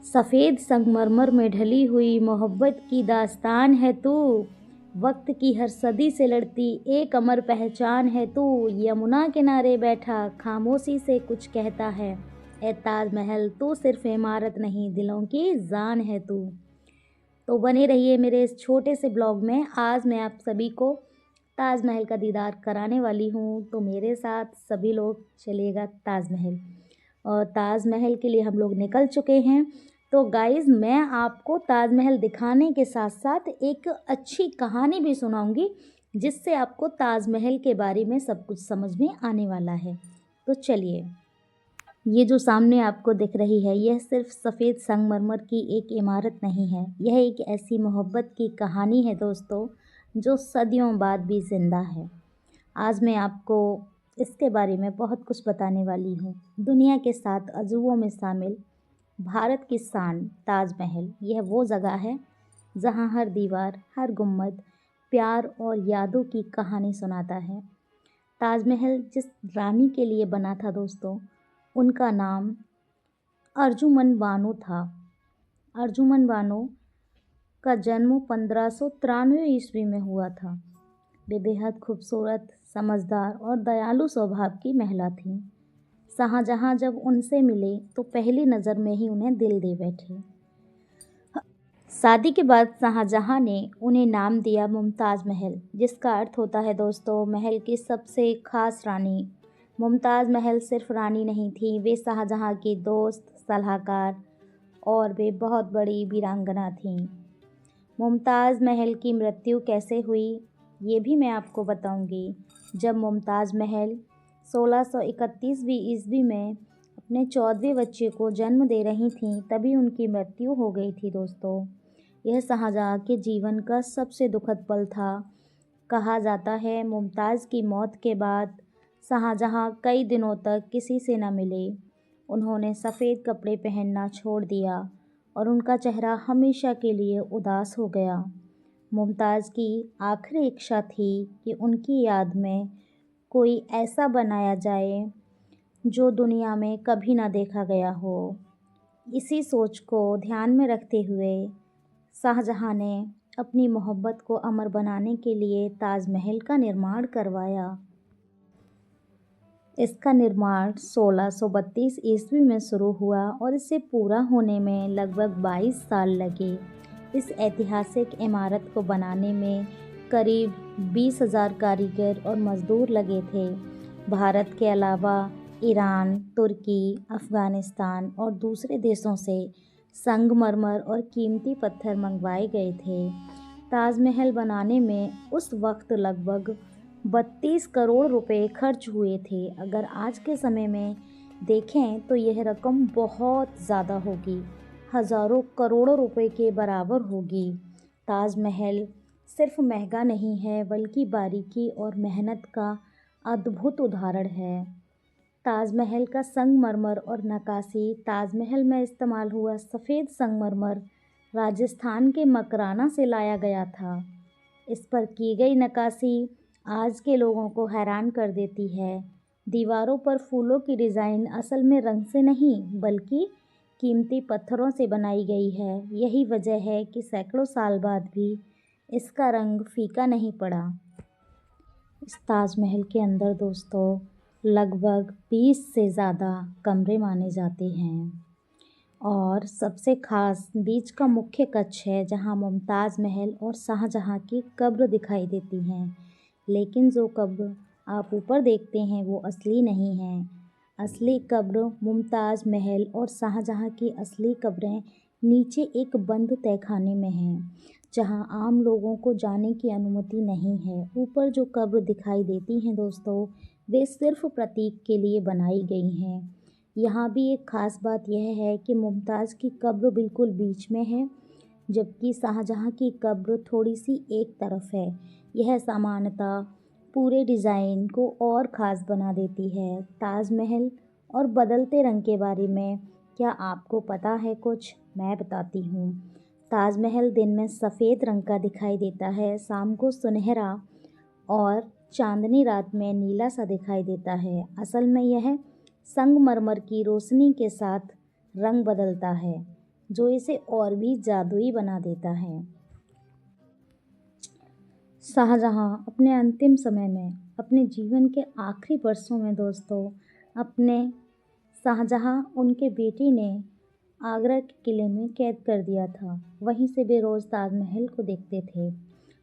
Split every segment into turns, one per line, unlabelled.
सफ़ेद संगमरमर में ढली हुई मोहब्बत की दास्तान है तू। वक्त की हर सदी से लड़ती एक अमर पहचान है तू। यमुना किनारे बैठा खामोशी से कुछ कहता है, ए ताजमहल तू सिर्फ इमारत नहीं दिलों की जान है तू। तो बने रहिए मेरे इस छोटे से ब्लॉग में। आज मैं आप सभी को ताजमहल का दीदार कराने वाली हूँ। तो मेरे साथ सभी लोग चलिएगा ताजमहल, और ताजमहल के लिए हम लोग निकल चुके हैं। तो गाइज़, मैं आपको ताजमहल दिखाने के साथ साथ एक अच्छी कहानी भी सुनाऊंगी, जिससे आपको ताजमहल के बारे में सब कुछ समझ में आने वाला है। तो चलिए, ये जो सामने आपको दिख रही है, यह सिर्फ सफ़ेद संगमरमर की एक इमारत नहीं है। यह एक ऐसी मोहब्बत की कहानी है दोस्तों, जो सदियों बाद भी ज़िंदा है। आज मैं आपको इसके बारे में बहुत कुछ बताने वाली हूँ। दुनिया के 7 अजूबों में शामिल भारत की शान ताजमहल, यह वो जगह है जहाँ हर दीवार, हर गुम्बद प्यार और यादों की कहानी सुनाता है। ताजमहल जिस रानी के लिए बना था दोस्तों, उनका नाम अर्जुमन बानो था। अर्जुमन बानो का जन्म 1593 ईस्वी में हुआ था। वे बेहद खूबसूरत, समझदार और दयालु स्वभाव की महिला थीं। शाहजहाँ जब उनसे मिले तो पहली नज़र में ही उन्हें दिल दे बैठे। शादी के बाद शाहजहाँ ने उन्हें नाम दिया मुमताज़ महल, जिसका अर्थ होता है दोस्तों महल की सबसे खास रानी। मुमताज़ महल सिर्फ रानी नहीं थी, वे शाहजहाँ की दोस्त, सलाहकार और वे बहुत बड़ी वीरांगना थीं। मुमताज़ महल की मृत्यु कैसे हुई, ये भी मैं आपको बताऊंगी। जब मुमताज़ महल 1631वीं ईस्वी में अपने 14वें बच्चे को जन्म दे रही थीं, तभी उनकी मृत्यु हो गई थी दोस्तों। यह शाहजहाँ के जीवन का सबसे दुखद पल था। कहा जाता है मुमताज़ की मौत के बाद शाहजहाँ कई दिनों तक किसी से न मिले। उन्होंने सफ़ेद कपड़े पहनना छोड़ दिया और उनका चेहरा हमेशा के लिए उदास हो गया। मुमताज़ की आखिरी इच्छा थी कि उनकी याद में कोई ऐसा बनाया जाए जो दुनिया में कभी ना देखा गया हो। इसी सोच को ध्यान में रखते हुए शाहजहाँ ने अपनी मोहब्बत को अमर बनाने के लिए ताजमहल का निर्माण करवाया। इसका निर्माण 1632 ईस्वी में शुरू हुआ और इसे पूरा होने में लगभग 22 साल लगे। इस ऐतिहासिक इमारत को बनाने में करीब 20,000 कारीगर और मज़दूर लगे थे। भारत के अलावा ईरान, तुर्की, अफ़गानिस्तान और दूसरे देशों से संगमरमर और कीमती पत्थर मंगवाए गए थे। ताजमहल बनाने में उस वक्त लगभग 32 करोड़ रुपए खर्च हुए थे। अगर आज के समय में देखें तो यह रकम बहुत ज़्यादा होगी, हज़ारों करोड़ों रुपए के बराबर होगी। ताजमहल सिर्फ महंगा नहीं है, बल्कि बारीकी और मेहनत का अद्भुत उदाहरण है। ताजमहल का संगमरमर और नक्काशी। ताजमहल में इस्तेमाल हुआ सफ़ेद संगमरमर राजस्थान के मकराना से लाया गया था। इस पर की गई नक्काशी आज के लोगों को हैरान कर देती है। दीवारों पर फूलों की डिज़ाइन असल में रंग से नहीं, बल्कि कीमती पत्थरों से बनाई गई है। यही वजह है कि सैकड़ों साल बाद भी इसका रंग फीका नहीं पड़ा। इस ताजमहल के अंदर दोस्तों लगभग 20 से ज़्यादा कमरे माने जाते हैं, और सबसे ख़ास बीच का मुख्य कक्ष है, जहां मुमताज़ महल और शाहजहाँ की कब्र दिखाई देती हैं। लेकिन जो कब्र आप ऊपर देखते हैं वो असली नहीं है। असली कब्र मुमताज़ महल और शाहजहाँ की असली कब्रें नीचे एक बंद तहखाने में हैं, जहां आम लोगों को जाने की अनुमति नहीं है। ऊपर जो कब्र दिखाई देती हैं दोस्तों, वे सिर्फ प्रतीक के लिए बनाई गई हैं। यहाँ भी एक ख़ास बात यह है कि मुमताज़ की कब्र बिल्कुल बीच में है, जबकि शाहजहाँ की कब्र थोड़ी सी एक तरफ है। यह समानता पूरे डिज़ाइन को और ख़ास बना देती है। ताजमहल और बदलते रंग के बारे में क्या आपको पता है कुछ? मैं बताती हूँ। ताजमहल दिन में सफ़ेद रंग का दिखाई देता है, शाम को सुनहरा और चांदनी रात में नीला सा दिखाई देता है। असल में यह संगमरमर की रोशनी के साथ रंग बदलता है। जो इसे और भी जादुई बना देता है। शाहजहां अपने अंतिम समय में, अपने जीवन के आखिरी वर्षों में दोस्तों, शाहजहां उनके बेटे ने आगरा के किले में कैद कर दिया था। वहीं से वे रोज़ ताजमहल को देखते थे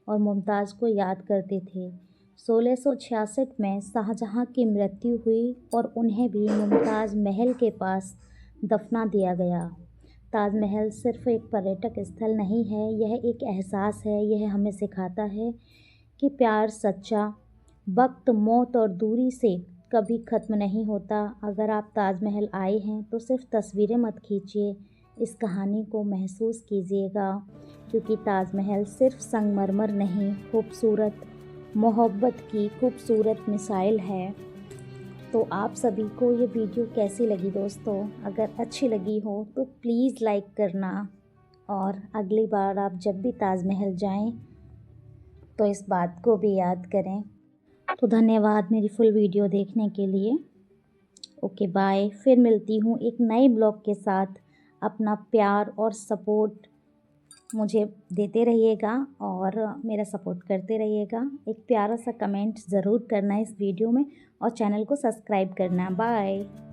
और मुमताज़ को याद करते थे। 1666 में शाहजहां की मृत्यु हुई और उन्हें भी मुमताज़ महल के पास दफना दिया गया। ताजमहल सिर्फ एक पर्यटक स्थल नहीं है, यह एक एहसास है। यह हमें सिखाता है कि प्यार सच्चा, वक्त, मौत और दूरी से कभी ख़त्म नहीं होता। अगर आप ताजमहल आए हैं तो सिर्फ तस्वीरें मत खींचिए, इस कहानी को महसूस कीजिएगा, क्योंकि ताजमहल सिर्फ संगमरमर नहीं, खूबसूरत मोहब्बत की खूबसूरत मिसाइल है। तो आप सभी को ये वीडियो कैसी लगी दोस्तों? अगर अच्छी लगी हो तो प्लीज़ लाइक करना, और अगली बार आप जब भी ताजमहल जाएं तो इस बात को भी याद करें। तो धन्यवाद मेरी फुल वीडियो देखने के लिए। Okay bye. फिर मिलती हूँ एक नए ब्लॉग के साथ। अपना प्यार और सपोर्ट मुझे देते रहिएगा और मेरा सपोर्ट करते रहिएगा। एक प्यारा सा कमेंट ज़रूर करना इस वीडियो में और चैनल को सब्सक्राइब करना। बाय।